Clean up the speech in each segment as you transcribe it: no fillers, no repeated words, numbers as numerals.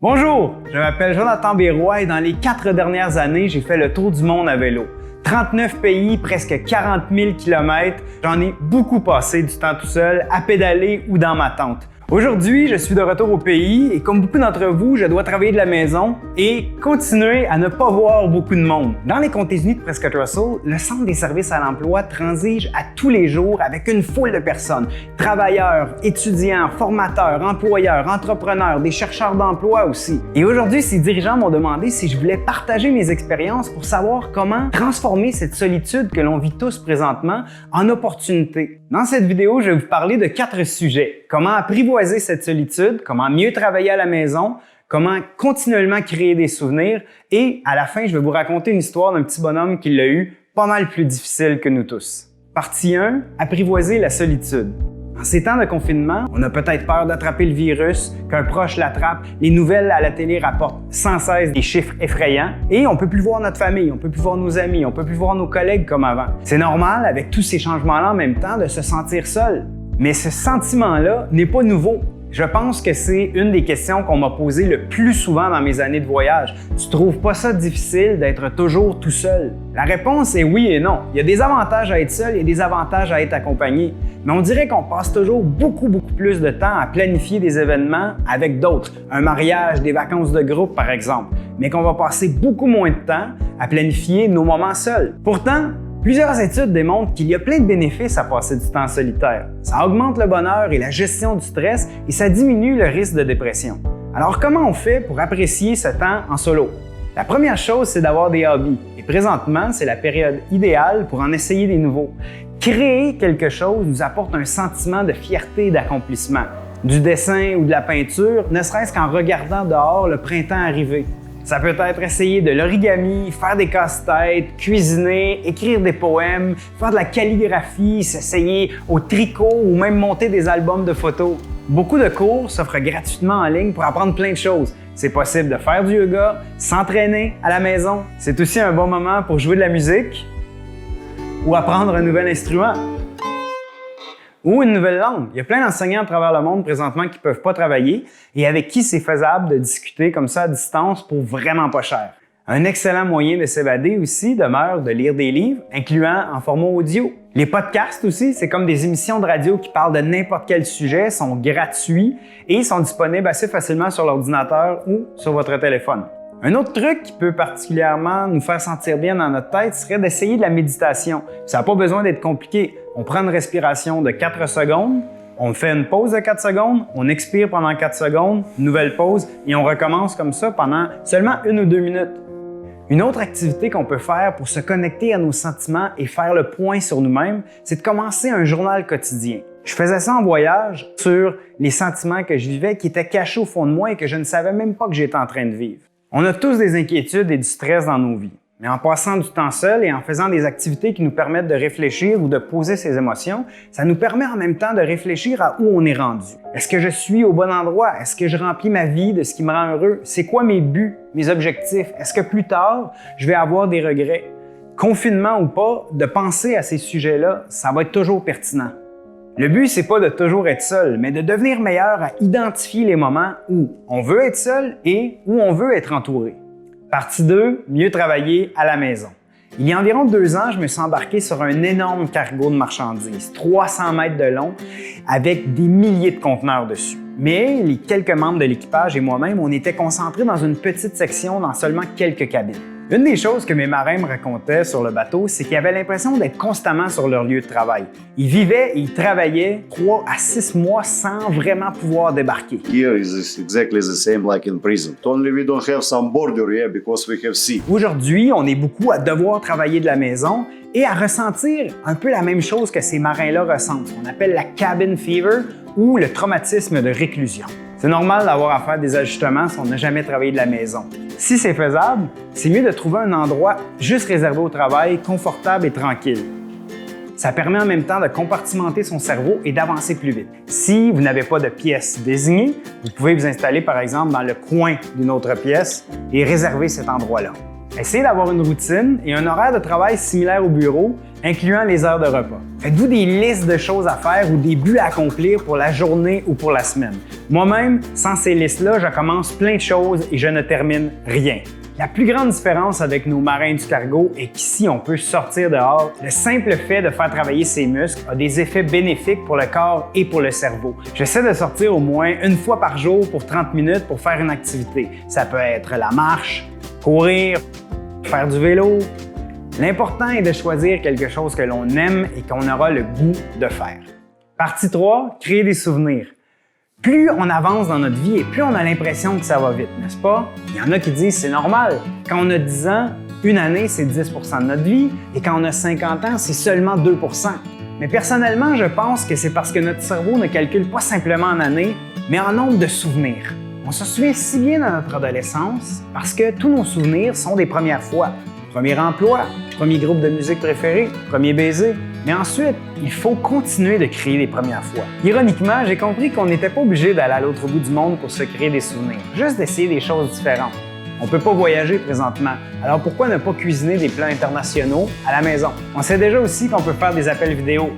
Bonjour, je m'appelle Jonathan Bérois et dans les 4 dernières années, j'ai fait le tour du monde à vélo. 39 pays, presque 40 000 km, j'en ai beaucoup passé du temps tout seul, à pédaler ou dans ma tente. Aujourd'hui, je suis de retour au pays et comme beaucoup d'entre vous, je dois travailler de la maison et continuer à ne pas voir beaucoup de monde. Dans les Comtés unis de Prescott Russell, le Centre des services à l'emploi transige à tous les jours avec une foule de personnes. Travailleurs, étudiants, formateurs, employeurs, entrepreneurs, des chercheurs d'emploi aussi. Et aujourd'hui, ces dirigeants m'ont demandé si je voulais partager mes expériences pour savoir comment transformer cette solitude que l'on vit tous présentement en opportunité. Dans cette vidéo, je vais vous parler de 4 sujets. Comment apprivoiser cette solitude, comment mieux travailler à la maison, comment continuellement créer des souvenirs et à la fin, je vais vous raconter une histoire d'un petit bonhomme qui l'a eu pas mal plus difficile que nous tous. Partie 1, apprivoiser la solitude. En ces temps de confinement, on a peut-être peur d'attraper le virus, qu'un proche l'attrape, les nouvelles à la télé rapportent sans cesse des chiffres effrayants et on peut plus voir notre famille, on peut plus voir nos amis, on peut plus voir nos collègues comme avant. C'est normal, avec tous ces changements-là en même temps, de se sentir seul. Mais ce sentiment-là n'est pas nouveau. Je pense que c'est une des questions qu'on m'a posées le plus souvent dans mes années de voyage. Tu trouves pas ça difficile d'être toujours tout seul? La réponse est oui et non. Il y a des avantages à être seul et des avantages à être accompagné. Mais on dirait qu'on passe toujours beaucoup plus de temps à planifier des événements avec d'autres. Un mariage, des vacances de groupe par exemple. Mais qu'on va passer beaucoup moins de temps à planifier nos moments seuls. Pourtant, plusieurs études démontrent qu'il y a plein de bénéfices à passer du temps solitaire. Ça augmente le bonheur et la gestion du stress et ça diminue le risque de dépression. Alors comment on fait pour apprécier ce temps en solo? La première chose, c'est d'avoir des hobbies. Et présentement, c'est la période idéale pour en essayer des nouveaux. Créer quelque chose nous apporte un sentiment de fierté et d'accomplissement. Du dessin ou de la peinture, ne serait-ce qu'en regardant dehors le printemps arriver. Ça peut être essayer de l'origami, faire des casse-têtes, cuisiner, écrire des poèmes, faire de la calligraphie, s'essayer au tricot ou même monter des albums de photos. Beaucoup de cours s'offrent gratuitement en ligne pour apprendre plein de choses. C'est possible de faire du yoga, s'entraîner à la maison. C'est aussi un bon moment pour jouer de la musique ou apprendre un nouvel instrument. Ou une nouvelle langue. Il y a plein d'enseignants à travers le monde présentement qui ne peuvent pas travailler et avec qui c'est faisable de discuter comme ça à distance pour vraiment pas cher. Un excellent moyen de s'évader aussi demeure de lire des livres, incluant en format audio. Les podcasts aussi, c'est comme des émissions de radio qui parlent de n'importe quel sujet, sont gratuits et sont disponibles assez facilement sur l'ordinateur ou sur votre téléphone. Un autre truc qui peut particulièrement nous faire sentir bien dans notre tête serait d'essayer de la méditation. Ça n'a pas besoin d'être compliqué. On prend une respiration de 4 secondes, on fait une pause de 4 secondes, on expire pendant 4 secondes, nouvelle pause et on recommence comme ça pendant seulement 1 ou 2 minutes. Une autre activité qu'on peut faire pour se connecter à nos sentiments et faire le point sur nous-mêmes, c'est de commencer un journal quotidien. Je faisais ça en voyage sur les sentiments que je vivais qui étaient cachés au fond de moi et que je ne savais même pas que j'étais en train de vivre. On a tous des inquiétudes et du stress dans nos vies. Mais en passant du temps seul et en faisant des activités qui nous permettent de réfléchir ou de poser ses émotions, ça nous permet en même temps de réfléchir à où on est rendu. Est-ce que je suis au bon endroit? Est-ce que je remplis ma vie de ce qui me rend heureux? C'est quoi mes buts, mes objectifs? Est-ce que plus tard, je vais avoir des regrets? Confinement ou pas, de penser à ces sujets-là, ça va être toujours pertinent. Le but, c'est pas de toujours être seul, mais de devenir meilleur à identifier les moments où on veut être seul et où on veut être entouré. Partie 2, mieux travailler à la maison. Il y a environ 2 ans, je me suis embarqué sur un énorme cargo de marchandises, 300 mètres de long, avec des milliers de conteneurs dessus. Mais les quelques membres de l'équipage et moi-même, on était concentrés dans une petite section dans seulement quelques cabines. Une des choses que mes marins me racontaient sur le bateau, c'est qu'ils avaient l'impression d'être constamment sur leur lieu de travail. Ils vivaient et ils travaillaient 3 à 6 mois sans vraiment pouvoir débarquer. Here is exactly the same like in prison. Only we don't have some border here because we have sea. Aujourd'hui, on est beaucoup à devoir travailler de la maison et à ressentir un peu la même chose que ces marins-là ressentent, ce qu'on appelle la cabin fever ou le traumatisme de réclusion. C'est normal d'avoir à faire des ajustements si on n'a jamais travaillé de la maison. Si c'est faisable, c'est mieux de trouver un endroit juste réservé au travail, confortable et tranquille. Ça permet en même temps de compartimenter son cerveau et d'avancer plus vite. Si vous n'avez pas de pièce désignée, vous pouvez vous installer par exemple dans le coin d'une autre pièce et réserver cet endroit-là. Essayez d'avoir une routine et un horaire de travail similaire au bureau, incluant les heures de repas. Faites-vous des listes de choses à faire ou des buts à accomplir pour la journée ou pour la semaine. Moi-même, sans ces listes-là, je commence plein de choses et je ne termine rien. La plus grande différence avec nos marins du cargo est qu'ici, on peut sortir dehors. Le simple fait de faire travailler ses muscles a des effets bénéfiques pour le corps et pour le cerveau. J'essaie de sortir au moins une fois par jour pour 30 minutes pour faire une activité. Ça peut être la marche, courir, faire du vélo. L'important est de choisir quelque chose que l'on aime et qu'on aura le goût de faire. Partie 3, créer des souvenirs. Plus on avance dans notre vie et plus on a l'impression que ça va vite, n'est-ce pas? Il y en a qui disent c'est normal. Quand on a 10 ans, une année, c'est 10 % de notre vie et quand on a 50 ans, c'est seulement 2 %. Mais personnellement, je pense que c'est parce que notre cerveau ne calcule pas simplement en années, mais en nombre de souvenirs. On se souvient si bien dans notre adolescence parce que tous nos souvenirs sont des premières fois. Premier emploi, premier groupe de musique préféré, premier baiser. Mais ensuite, il faut continuer de créer les premières fois. Ironiquement, j'ai compris qu'on n'était pas obligé d'aller à l'autre bout du monde pour se créer des souvenirs, juste d'essayer des choses différentes. On ne peut pas voyager présentement, alors pourquoi ne pas cuisiner des plats internationaux à la maison? On sait déjà aussi qu'on peut faire des appels vidéo.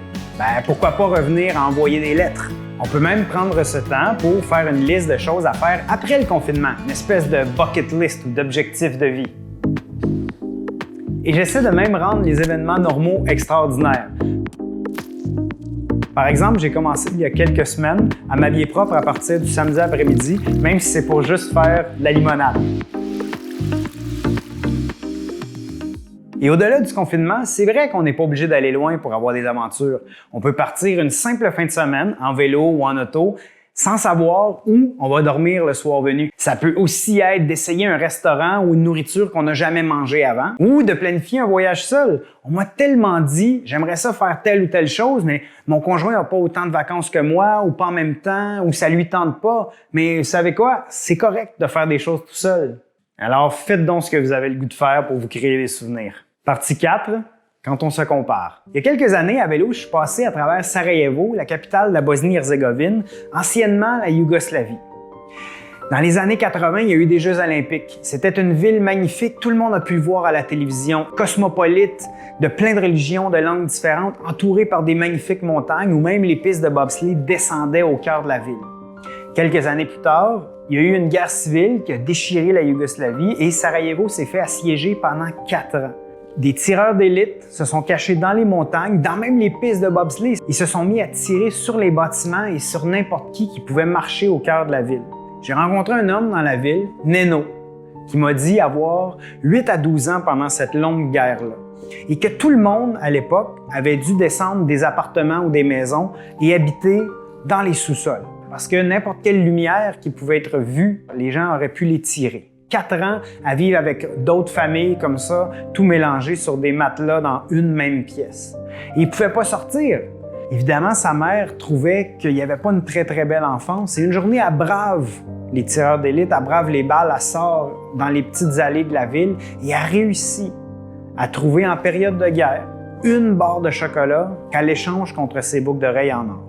Pourquoi pas revenir à envoyer des lettres? On peut même prendre ce temps pour faire une liste de choses à faire après le confinement, une espèce de bucket list ou d'objectif de vie. Et j'essaie de même rendre les événements normaux extraordinaires. Par exemple, j'ai commencé il y a quelques semaines à m'habiller propre à partir du samedi après-midi, même si c'est pour juste faire de la limonade. Et au-delà du confinement, c'est vrai qu'on n'est pas obligé d'aller loin pour avoir des aventures. On peut partir une simple fin de semaine en vélo ou en auto sans savoir où on va dormir le soir venu. Ça peut aussi être d'essayer un restaurant ou une nourriture qu'on n'a jamais mangé avant ou de planifier un voyage seul. On m'a tellement dit « j'aimerais ça faire telle ou telle chose, mais mon conjoint n'a pas autant de vacances que moi ou pas en même temps ou ça lui tente pas. » Mais vous savez quoi? C'est correct de faire des choses tout seul. Alors faites donc ce que vous avez le goût de faire pour vous créer des souvenirs. Partie 4. Quand on se compare. Il y a quelques années, à vélo, je suis passé à travers Sarajevo, la capitale de la Bosnie-Herzégovine, anciennement la Yougoslavie. Dans les années 80, il y a eu des Jeux olympiques. C'était une ville magnifique, tout le monde a pu le voir à la télévision, cosmopolite, de plein de religions, de langues différentes, entourée par des magnifiques montagnes où même les pistes de bobsleigh descendaient au cœur de la ville. Quelques années plus tard, il y a eu une guerre civile qui a déchiré la Yougoslavie et Sarajevo s'est fait assiéger pendant 4 ans. Des tireurs d'élite se sont cachés dans les montagnes, dans même les pistes de bobsleigh. Ils se sont mis à tirer sur les bâtiments et sur n'importe qui pouvait marcher au cœur de la ville. J'ai rencontré un homme dans la ville, Neno, qui m'a dit avoir 8 à 12 ans pendant cette longue guerre-là. Et que tout le monde, à l'époque, avait dû descendre des appartements ou des maisons et habiter dans les sous-sols. Parce que n'importe quelle lumière qui pouvait être vue, les gens auraient pu les tirer. 4 ans à vivre avec d'autres familles comme ça, tout mélangé sur des matelas dans une même pièce. Et il ne pouvait pas sortir. Évidemment, sa mère trouvait qu'il n'y avait pas une très très belle enfance. Et une journée, elle brave les tireurs d'élite, elle brave les balles, elle sort dans les petites allées de la ville et elle réussit à trouver en période de guerre une barre de chocolat qu'elle échange contre ses boucles d'oreilles en or.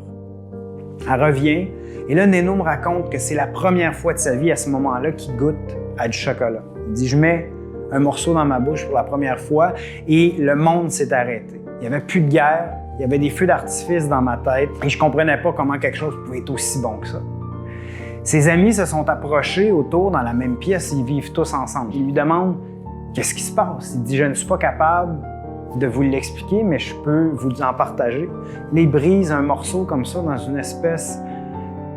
Elle revient et là, Neno me raconte que c'est la première fois de sa vie à ce moment-là qu'il goûte à du chocolat. Il dit « je mets un morceau dans ma bouche pour la première fois et le monde s'est arrêté. Il n'y avait plus de guerre, il y avait des feux d'artifice dans ma tête et je comprenais pas comment quelque chose pouvait être aussi bon que ça. » Ses amis se sont approchés autour dans la même pièce, ils vivent tous ensemble. Ils lui demandent « qu'est-ce qui se passe? » Il dit « je ne suis pas capable de vous l'expliquer, mais je peux vous en partager. » Là, il brise un morceau comme ça dans une espèce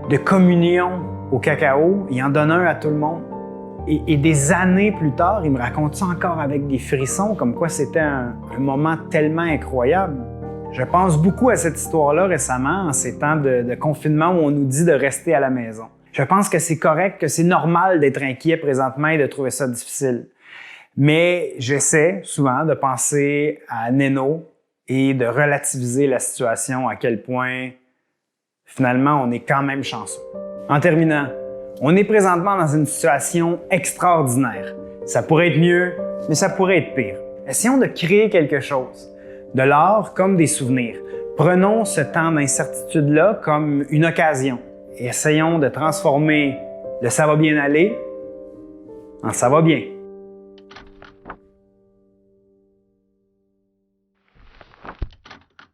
de communion au cacao, il en donne un à tout le monde. Et des années plus tard, il me raconte ça encore avec des frissons, comme quoi c'était un moment tellement incroyable. Je pense beaucoup à cette histoire-là récemment, en ces temps de confinement où on nous dit de rester à la maison. Je pense que c'est correct, que c'est normal d'être inquiet présentement et de trouver ça difficile. Mais j'essaie souvent de penser à Neno et de relativiser la situation, à quel point finalement on est quand même chanceux. En terminant, on est présentement dans une situation extraordinaire. Ça pourrait être mieux, mais ça pourrait être pire. Essayons de créer quelque chose, de l'art comme des souvenirs. Prenons ce temps d'incertitude-là comme une occasion et essayons de transformer le « ça va bien aller » en « ça va bien ».